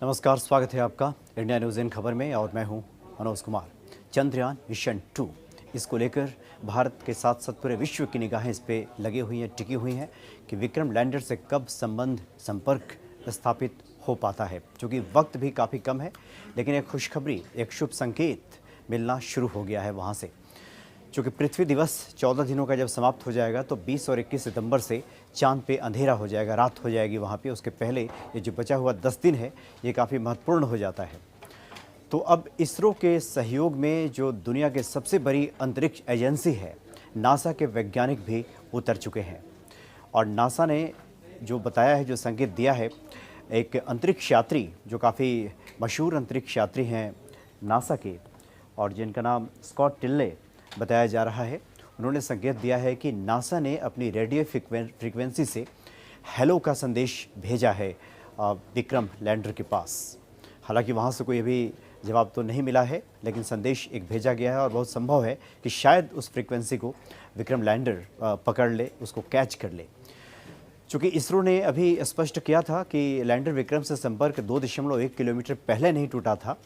नमस्कार, स्वागत है आपका इंडिया न्यूज़ इन खबर में और मैं हूं मनोज कुमार। चंद्रयान मिशन 2 इसको लेकर भारत के साथ साथ पूरे विश्व की निगाहें इस पे लगी हुई हैं, टिकी हुई हैं कि विक्रम लैंडर से कब संपर्क स्थापित हो पाता है। क्योंकि वक्त भी काफ़ी कम है, लेकिन एक खुशखबरी, एक शुभ संकेत मिलना शुरू हो गया है वहाँ से। चूँकि पृथ्वी दिवस 14 दिनों का जब समाप्त हो जाएगा तो 20 और 21 सितंबर से चांद पे अंधेरा हो जाएगा, रात हो जाएगी वहाँ पे। उसके पहले ये जो बचा हुआ 10 दिन है ये काफ़ी महत्वपूर्ण हो जाता है। तो अब इसरो के सहयोग में जो दुनिया के सबसे बड़ी अंतरिक्ष एजेंसी है नासा के वैज्ञानिक भी उतर चुके हैं। और नासा ने जो बताया है, जो संकेत दिया है, एक अंतरिक्ष यात्री जो काफ़ी मशहूर अंतरिक्ष यात्री हैं नासा के और जिनका नाम स्कॉट टिल्ले बताया जा रहा है, उन्होंने संकेत दिया है कि नासा ने अपनी रेडियो फ्रीक्वेंसी से हेलो का संदेश भेजा है विक्रम लैंडर के पास। हालांकि वहां से कोई अभी जवाब तो नहीं मिला है, लेकिन संदेश एक भेजा गया है और बहुत संभव है कि शायद उस फ्रीक्वेंसी को विक्रम लैंडर पकड़ ले, उसको कैच कर ले। चूँकि इसरो ने अभी स्पष्ट किया था कि लैंडर विक्रम से संपर्क 2.1 किलोमीटर पहले नहीं टूटा था,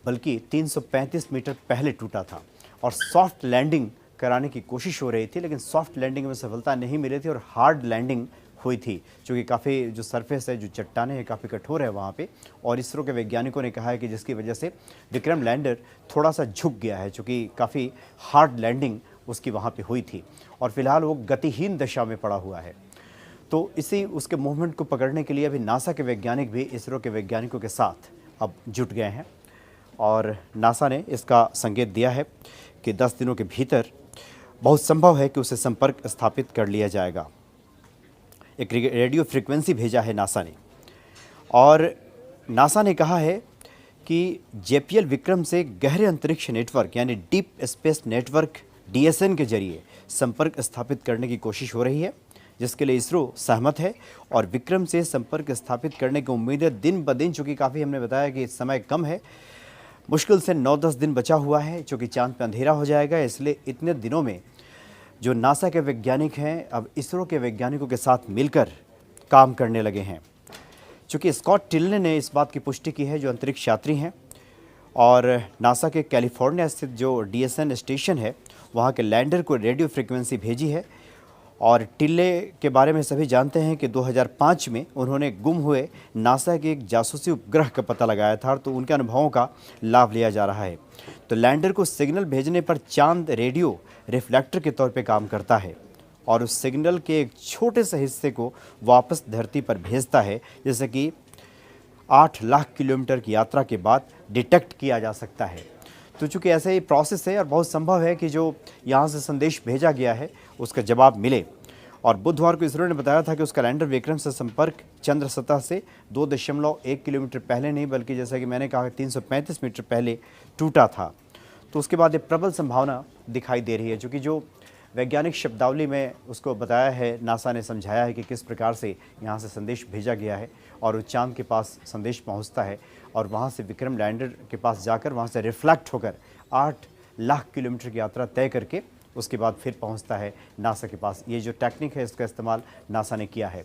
बल्कि 335 मीटर पहले टूटा था और सॉफ्ट लैंडिंग कराने की कोशिश हो रही थी, लेकिन सॉफ्ट लैंडिंग में सफलता नहीं मिली थी और हार्ड लैंडिंग हुई थी। क्योंकि काफ़ी जो सरफेस है, जो चट्टानें हैं, काफ़ी कठोर है वहाँ पे। और इसरो के वैज्ञानिकों ने कहा है कि जिसकी वजह से विक्रम लैंडर थोड़ा सा झुक गया है, चूँकि काफ़ी हार्ड लैंडिंग उसकी वहाँ पे हुई थी और फिलहाल वो गतिहीन दशा में पड़ा हुआ है। तो इसी उसके मूवमेंट को पकड़ने के लिए अभी नासा के वैज्ञानिक भी इसरो के वैज्ञानिकों के साथ अब जुट गए हैं और नासा ने इसका संकेत दिया है कि 10 दिनों के भीतर बहुत संभव है कि उसे संपर्क स्थापित कर लिया जाएगा। एक रेडियो फ्रीक्वेंसी भेजा है नासा ने और नासा ने कहा है कि JPL विक्रम से गहरे अंतरिक्ष नेटवर्क यानी डीप स्पेस नेटवर्क DSN के जरिए संपर्क स्थापित करने की कोशिश हो रही है, जिसके लिए इसरो सहमत है और विक्रम से संपर्क स्थापित करने की उम्मीदें दिन ब दिन, चूँकि काफ़ी हमने बताया कि समय कम है, मुश्किल से 9-10 दिन बचा हुआ है, चूँकि चांद पे अंधेरा हो जाएगा। इसलिए इतने दिनों में जो नासा के वैज्ञानिक हैं अब इसरो के वैज्ञानिकों के साथ मिलकर काम करने लगे हैं। चूँकि स्कॉट टिल्ले ने इस बात की पुष्टि की है, जो अंतरिक्ष यात्री हैं और नासा के कैलिफोर्निया स्थित जो DSN स्टेशन है वहाँ के लैंडर को रेडियो फ्रीक्वेंसी भेजी है। और टिल्ले के बारे में सभी जानते हैं कि 2005 में उन्होंने गुम हुए नासा के एक जासूसी उपग्रह का पता लगाया था, तो उनके अनुभवों का लाभ लिया जा रहा है। तो लैंडर को सिग्नल भेजने पर चांद रेडियो रिफ्लेक्टर के तौर पे काम करता है और उस सिग्नल के एक छोटे से हिस्से को वापस धरती पर भेजता है, जैसे कि 8 लाख किलोमीटर की यात्रा के बाद डिटेक्ट किया जा सकता है। तो चूँकि ऐसे ही प्रोसेस है और बहुत संभव है कि जो यहाँ से संदेश भेजा गया है उसका जवाब मिले। और बुधवार को इसरो ने बताया था कि उसका लैंडर विक्रम से संपर्क चंद्र सतह से 2.1 किलोमीटर पहले नहीं, बल्कि जैसा कि मैंने कहा 335 मीटर पहले टूटा था। तो उसके बाद एक प्रबल संभावना दिखाई दे रही है, क्योंकि जो वैज्ञानिक शब्दावली में उसको बताया है, नासा ने समझाया है कि किस प्रकार से यहाँ से संदेश भेजा गया है और वो चांद के पास संदेश पहुँचता है और वहाँ से विक्रम लैंडर के पास जाकर वहाँ से रिफ्लेक्ट होकर 8 लाख किलोमीटर की यात्रा तय करके उसके बाद फिर पहुँचता है नासा के पास। ये जो टेक्निक है इसका इस्तेमाल नासा ने किया है।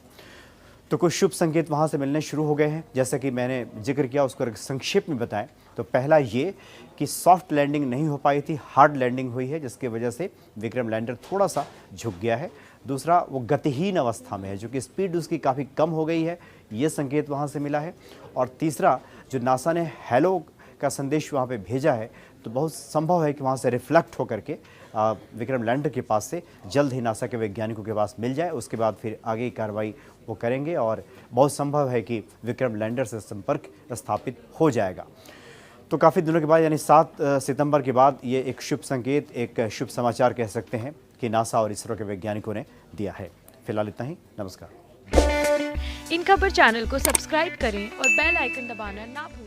तो कुछ शुभ संकेत वहाँ से मिलने शुरू हो गए हैं, जैसा कि मैंने जिक्र किया, उसको संक्षेप में बताएं तो पहला ये कि सॉफ्ट लैंडिंग नहीं हो पाई थी, हार्ड लैंडिंग हुई है, जिसकी वजह से विक्रम लैंडर थोड़ा सा झुक गया है। दूसरा, वो गतिहीन अवस्था में है, जो कि स्पीड उसकी काफ़ी कम हो गई है, ये संकेत वहाँ से मिला है। और तीसरा, जो नासा ने हेलो का संदेश वहाँ पे भेजा है, तो बहुत संभव है कि वहाँ से रिफ्लेक्ट होकर के विक्रम लैंडर के पास से जल्द ही नासा के वैज्ञानिकों के पास मिल जाए। उसके बाद फिर आगे की कार्रवाई वो करेंगे और बहुत संभव है कि विक्रम लैंडर से संपर्क स्थापित हो जाएगा। तो काफ़ी दिनों के बाद यानी 7 सितंबर के बाद ये एक शुभ संकेत, एक शुभ समाचार कह सकते हैं कि नासा और इसरो के वैज्ञानिकों ने दिया है। फिलहाल इतना ही, नमस्कार। इन खबर चैनल को सब्सक्राइब करें और बेल आइकन दबाना ना भूलें।